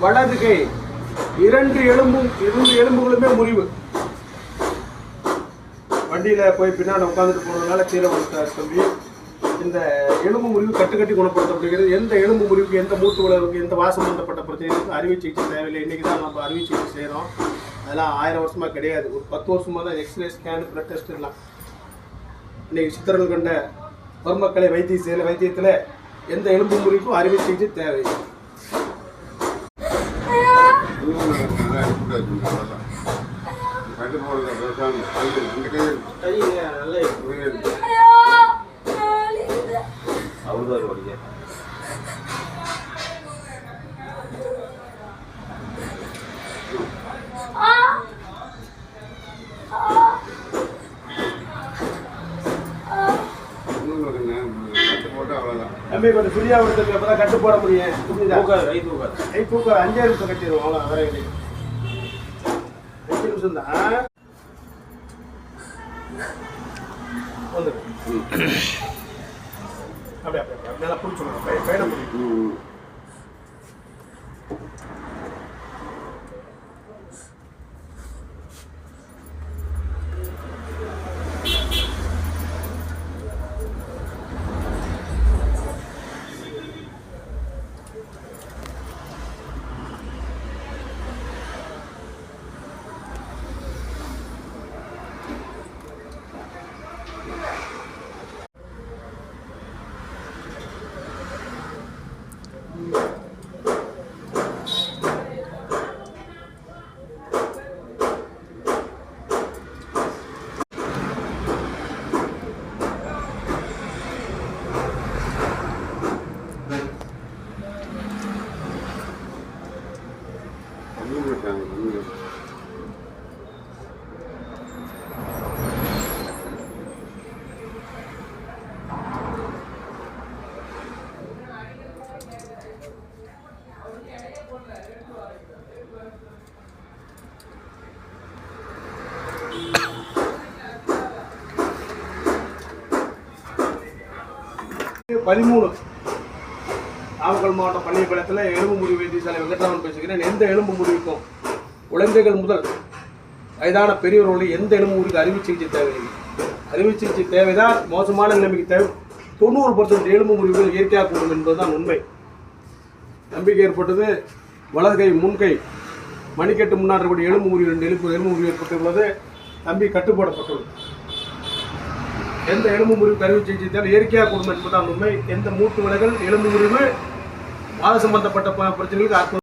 வலது கை இரண்டு எலும்புகளுமே முறிவு. வண்டியில் போய் பின்னாடி உட்காந்துட்டு போனதுனால கீழே விழுந்தார் தம்பி. இந்த எலும்பு முறிவு கட்டுக்கட்டி குணப்படுத்தப்படுகிறது. எந்த எலும்பு முறிவுக்கு, எந்த மூட்டு விளைவுக்கு, எந்த வாசம் சம்பந்தப்பட்ட பிரச்சனைகளுக்கு அறுவை சிகிச்சை தேவையில்லை. இன்றைக்கி தான் நம்ம அறுவை சிகிச்சை செய்கிறோம். அதெல்லாம் 1000 வருஷமாக கிடையாது. ஒரு 10 வருஷமாக தான் எக்ஸ்ரே, ஸ்கேனு, பிளட் டெஸ்ட் எல்லாம். இன்றைக்கி சித்தர்கள் கண்ட பொதுமக்களை வைத்தியத்தில் எந்த எலும்பு முறிவுக்கும் அறுவை சிகிச்சை தேவையில்லை. தம்பி கொஞ்சம் ஃப்ரீயா விடுறதுக்கு அப்பதான் கட்டு போட முடியும். கை தூக்காது 5 நிமிஷம் கட்டிடுவோம். அவ்வளோ வேற இல்லை, 5 நிமிஷம் தான் வந்து அப்படியே நல்லா பிடிச்சிடணும். பயண முடியும். நாமக்கல் மாவட்டம் பள்ளிப்பாளையத்தில் எலும்பு முறிவு வைத்தியசாலை வெங்கட்ராமன் பேசுகிறேன். எந்த எலும்பு முறிவுக்கும் குழந்தைகள் முதல் வயதான பெரியவர்களுடைய எந்த எலும்பு முறிவுக்கு அறுவை சிகிச்சை தேவையில்லை. அறுவை சிகிச்சை தேவைதான் மோசமான நிலைமைக்கு தேவை. 90% எலும்பு முறிவுகள் இயற்கையாக கூடும் என்பதுதான் உண்மை. நம்பிக்கை ஏற்பட்டது. வலது கை, முன்கை, மணிக்கட்டு முன்னாடி எலும்பு முறிவு, 2 எலும்பு முறிவு ஏற்பட்டுள்ளது. தம்பி கட்டுப்போடப்பட்டுள்ளது. எந்த எலும்பு முறிவு அறுவை சிகிச்சை தேவை இயற்கையாக கூடும் என்பதுதான் உண்மை. எந்த மூட்டு விலைகள், எலும்பு முறிவு, வாத சம்பந்தப்பட்ட பிரச்சனைகளுக்கு